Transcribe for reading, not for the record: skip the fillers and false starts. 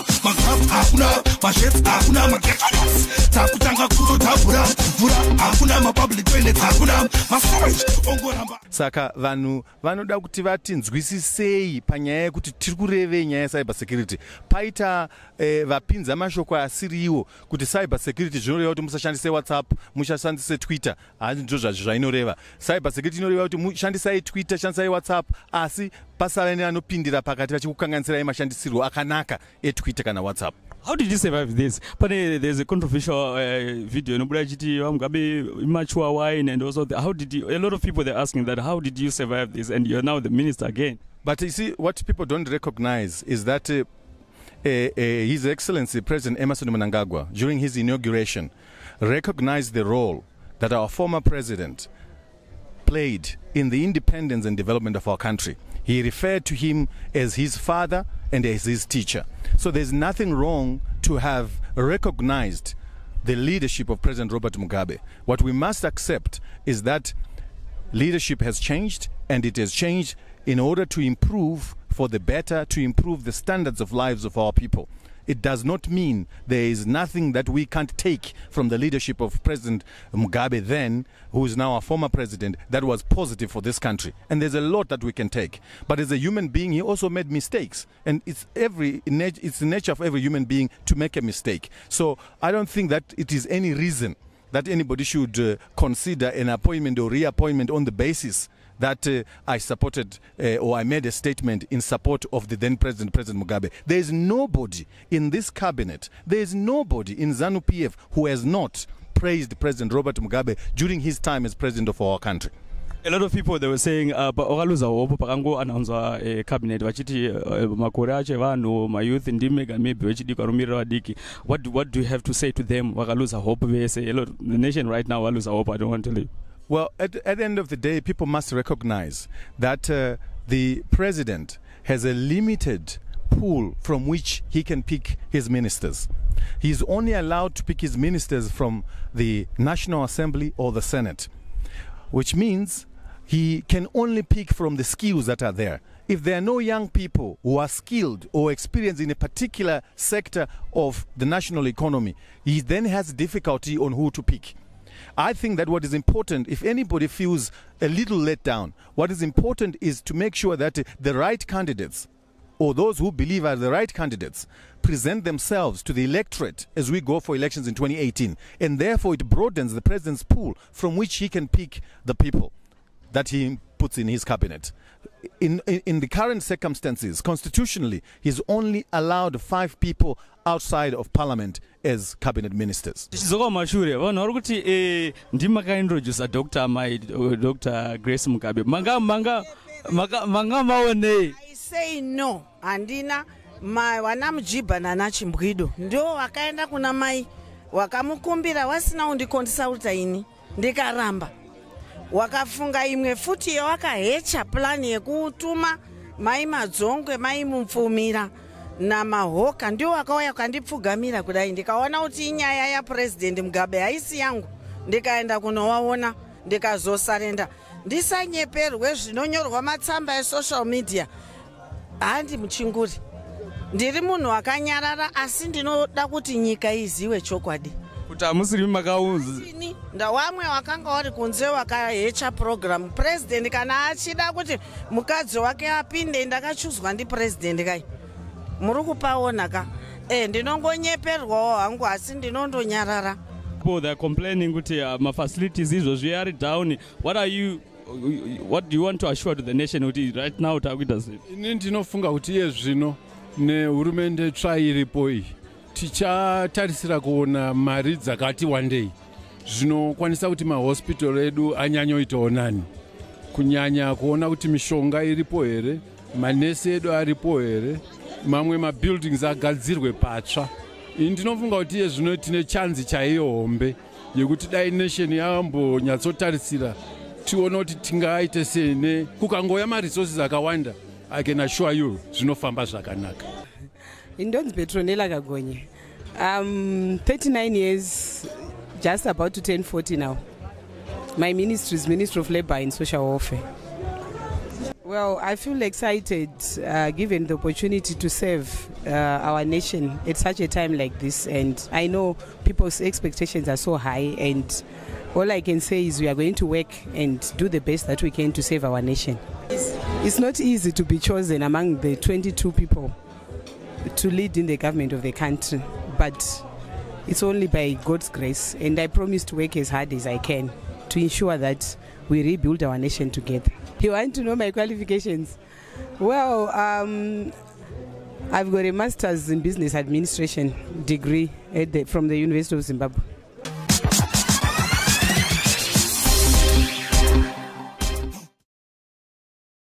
hakuna, magraph hakuna, mashets hakuna, magetons takutanga kutotabura vura hakuna, mapublic toilets hakuna, mastorage ongoramba. Saka vanhu vanoda kuti vatinzwisisei panyaya yekuti tiri kureve nyaya cyber security. Paita vapinza mashoko asiriwo kuti cyber security zvinoreva kuti musashandise WhatsApp, musashandise Twitter. Hanzi ndizvo zvainoreva. Cyber security inoreva kuti mushandisai Twitter, shandisai WhatsApp, asi pasave nevanopindira pakati vachikukanganisira mashandisirwo akanaka eTwitter kana WhatsApp. How did you survive this? But there's a controversial video. Immature wine and also how did you? A lot of people they're asking that. How did you survive this? And you're now the minister again. But you see, what people don't recognize is that His Excellency President Emmerson Mnangagwa, during his inauguration, recognized the role that our former president played in the independence and development of our country. He referred to him as his father and as his teacher. So there's nothing wrong to have recognized the leadership of President Robert Mugabe. What we must accept is that leadership has changed, and it has changed in order to improve for the better, to improve the standards of lives of our people. It does not mean there is nothing that we can't take from the leadership of President Mugabe then, who is now our former president, that was positive for this country. And there's a lot that we can take. But as a human being, he also made mistakes. And it's the nature of every human being to make a mistake. So I don't think that it is any reason that anybody should consider an appointment or reappointment on the basis that I supported or I made a statement in support of the then President Mugabe. There is nobody in this cabinet, there is nobody in ZANU-PF who has not praised President Robert Mugabe during his time as president of our country. A lot of people they were saying okaluza hope pakango announce cabinet vachiti makore ache vanhu my youth ndimega maybe vachidi karumira vadiki. What do you have to say to them? Vakaluza hope vese. A lot the nation right now valuza hope. I don't want to leave. Well, at the end of the day, people must recognize that the president has a limited pool from which he can pick his ministers. He's only allowed to pick his ministers from the National Assembly or the Senate, which means he can only pick from the skills that are there. If there are no young people who are skilled or experienced in a particular sector of the national economy, he then has difficulty on who to pick. I think that what is important, if anybody feels a little let down, what is important is to make sure that the right candidates, or those who believe are the right candidates, present themselves to the electorate as we go for elections in 2018. And therefore it broadens the president's pool from which he can pick the people that he puts in his cabinet. In the current circumstances, constitutionally, he's only allowed 5 people outside of parliament as cabinet ministers. Dr. Grace Mugabe. I say no. Andina wanamjiba na nachimbwido. Ndio wakaenda kuna mai wakamukumbira wasina undikonsulta ini ndikaramba. Wakafunga imwe futi wakahecha plan yekutuma mai madzongwe mai mupfumira na mahoka ndio wakauya kandipfugamira kudai ndikaona kuti inyaya ya President Mugabe haisi yangu ndikaenda kunowaona ndikazosarenda ndisanyeperwe zvinonyorwa matsamba esocial media handi muchinguri ndiri munhu akanyarara asi ndinoda kuti nyika iziwe chokwadi kuti amusiri makaunzi ndawamwe wakanga wari kunze wakahecha program president kana achida kuti mukadzi wake apinde ndakachuzwa ndi president kai muri kupaona ka ndinongonyeperwawo hangu asi ndinondonyarara. People they are complaining kuti my facilities izvo are down. What do you want to assure to the nation kuti right now takuita sei? Ini ndinofunga kuti iye zvino nehurumende tsva iripo iyi tichatarisira kuona mari dzakati wandei zvinokwanisa kuti mahospital edu anyanyoitawo nani, kunyanya kuona kuti mishonga iripo here, manesi edu aripo here, mamwe mabuildings agadzirwe patsva. Ini ndinofunga kuti iye zvino tine chanzi chaiyo hombe yekuti dai nation yambonyatsotarisira tione kuti tingaite sene kukangoya maresources akawanda. I can assure you zvinofamba zvakanaka. Indonzi Petronella Kagonye. 39 years, just about to turn 40 now. My ministry is Ministry of Labour and Social Welfare. Well, I feel excited given the opportunity to serve our nation at such a time like this. And I know people's expectations are so high. And all I can say is we are going to work and do the best that we can to save our nation. It's not easy to be chosen among the 22 people to lead in the government of the country. But it's only by God's grace. And I promise to work as hard as I can to ensure that we rebuild our nation together. You want to know my qualifications? Well, I've got a master's in business administration degree from the University of Zimbabwe.